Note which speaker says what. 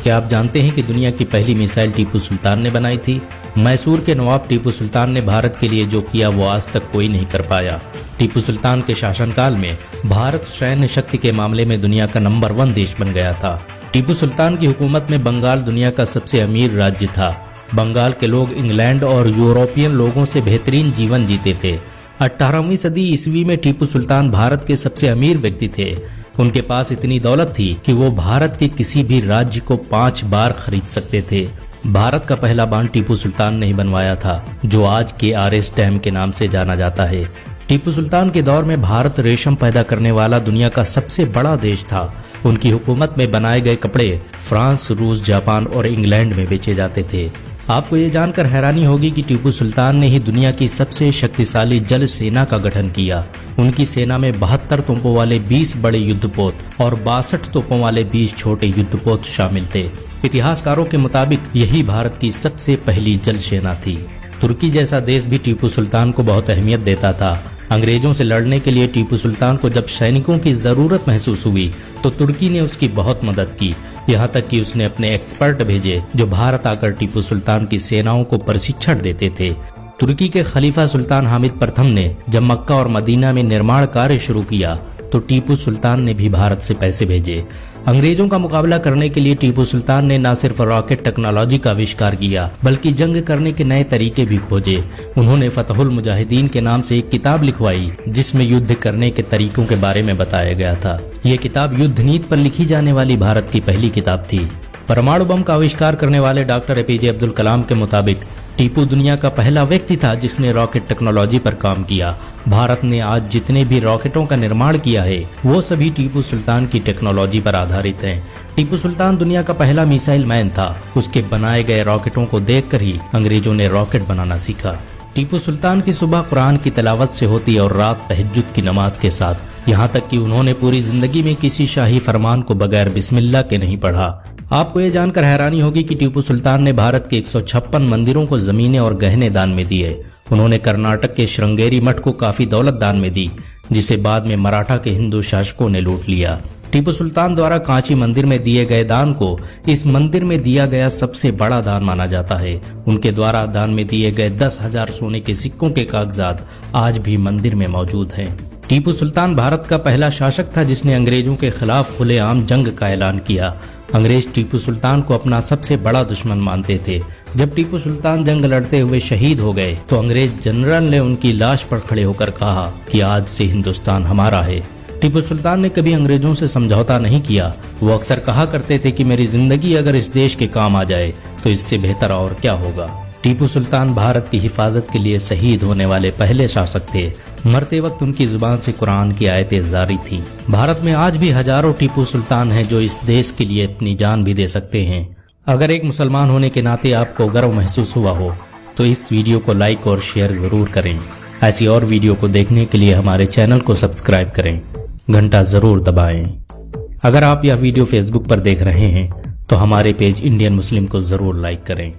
Speaker 1: क्या आप जानते हैं कि दुनिया की पहली मिसाइल टीपू सुल्तान ने बनाई थी? मैसूर के नवाब टीपू सुल्तान ने भारत के लिए जो किया वो आज तक कोई नहीं कर पाया। टीपू सुल्तान के शासनकाल में भारत सैन्य शक्ति के मामले में दुनिया का नंबर 1 देश बन गया था। टीपू सुल्तान की हुकूमत में बंगाल दुनिया का सबसे अमीर राज्य था। बंगाल के लोग इंग्लैंड और यूरोपियन लोगों से बेहतरीन जीवन जीते थे। 18वीं सदी ईस्वी में टीपू सुल्तान भारत के सबसे अमीर व्यक्ति थे। उनके पास इतनी दौलत थी कि वो भारत के किसी भी राज्य को 5 बार खरीद सकते थे। भारत का पहला बांध टीपू सुल्तान ने ही बनवाया था, जो आज के आरएस डैम के नाम से जाना जाता है। टीपू सुल्तान के दौर में भारत रेशम पैदा करने वाला दुनिया का सबसे बड़ा देश था। उनकी हुकूमत में बनाए गए कपड़े फ्रांस, रूस, जापान और इंग्लैंड में बेचे जाते थे। आपको ये जानकर हैरानी होगी कि टीपू सुल्तान ने ही दुनिया की सबसे शक्तिशाली जल सेना का गठन किया। उनकी सेना में 72 तोपों वाले 20 बड़े युद्धपोत और 62 तोपों वाले 20 छोटे युद्धपोत शामिल थे। इतिहासकारों के मुताबिक यही भारत की सबसे पहली जल सेना थी। तुर्की जैसा देश भी टीपू सुल्तान को बहुत अहमियत देता था। अंग्रेजों से लड़ने के लिए टीपू सुल्तान को जब सैनिकों की जरूरत महसूस हुई तो तुर्की ने उसकी बहुत मदद की। यहाँ तक कि उसने अपने एक्सपर्ट भेजे जो भारत आकर टीपू सुल्तान की सेनाओं को प्रशिक्षण देते थे। तुर्की के खलीफा सुल्तान हामिद प्रथम ने जब मक्का और मदीना में निर्माण कार्य शुरू किया तो टीपू सुल्तान ने भी भारत से पैसे भेजे। अंग्रेजों का मुकाबला करने के लिए टीपू सुल्तान ने न सिर्फ रॉकेट टेक्नोलॉजी का आविष्कार किया बल्कि जंग करने के नए तरीके भी खोजे। उन्होंने फतहुल मुजाहिदीन के नाम से एक किताब लिखवाई जिसमें युद्ध करने के तरीकों के बारे में बताया गया था। ये किताब युद्ध नीति पर लिखी जाने वाली भारत की पहली किताब थी। परमाणु बम का आविष्कार करने वाले डॉक्टर एपीजे अब्दुल कलाम के मुताबिक टीपू दुनिया का पहला व्यक्ति था जिसने रॉकेट टेक्नोलॉजी पर काम किया। भारत ने आज जितने भी रॉकेटों का निर्माण किया है वो सभी टीपू सुल्तान की टेक्नोलॉजी पर आधारित हैं। टीपू सुल्तान दुनिया का पहला मिसाइल मैन था। उसके बनाए गए रॉकेटों को देखकर ही अंग्रेजों ने रॉकेट बनाना सीखा। टीपू सुल्तान की सुबह कुरान की तिलावत से होती और रात तहज्जुद की नमाज के साथ। यहाँ तक कि उन्होंने पूरी जिंदगी में किसी शाही फरमान को बगैर बिस्मिल्लाह के नहीं पढ़ा। आपको ये जानकर हैरानी होगी कि टीपू सुल्तान ने भारत के 156 मंदिरों को जमीनें और गहने दान में दिए। उन्होंने कर्नाटक के श्रृंगेरी मठ को काफी दौलत दान में दी, जिसे बाद में मराठा के हिंदू शासकों ने लूट लिया। टीपू सुल्तान द्वारा कांची मंदिर में दिए गए दान को इस मंदिर में दिया गया सबसे बड़ा दान माना जाता है। उनके द्वारा दान में दिए गए 10,000 सोने के सिक्कों के कागजात आज भी मंदिर में मौजूद हैं। टीपू सुल्तान भारत का पहला शासक था जिसने अंग्रेजों के खिलाफ खुलेआम जंग का ऐलान किया। अंग्रेज टीपू सुल्तान को अपना सबसे बड़ा दुश्मन मानते थे। जब टीपू सुल्तान जंग लड़ते हुए शहीद हो गए तो अंग्रेज जनरल ने उनकी लाश पर खड़े होकर कहा कि आज से हिंदुस्तान हमारा है। टीपू सुल्तान ने कभी अंग्रेजों से समझौता नहीं किया। वो अक्सर कहा करते थे कि मेरी जिंदगी अगर इस देश के काम आ जाए तो इससे बेहतर और क्या होगा। टीपू सुल्तान भारत की हिफाजत के लिए शहीद होने वाले पहले शासक थे। मरते वक्त उनकी जुबान से कुरान की आयतें जारी थीं। भारत में आज भी हजारों टीपू सुल्तान हैं जो इस देश के लिए अपनी जान भी दे सकते हैं। अगर एक मुसलमान होने के नाते आपको गर्व महसूस हुआ हो तो इस वीडियो को लाइक और शेयर जरूर करें। ऐसी और वीडियो को देखने के लिए हमारे चैनल को सब्सक्राइब करें, घंटा जरूर दबाएं। अगर आप यह वीडियो फेसबुक पर देख रहे हैं तो हमारे पेज इंडियन मुस्लिम को जरूर लाइक करें।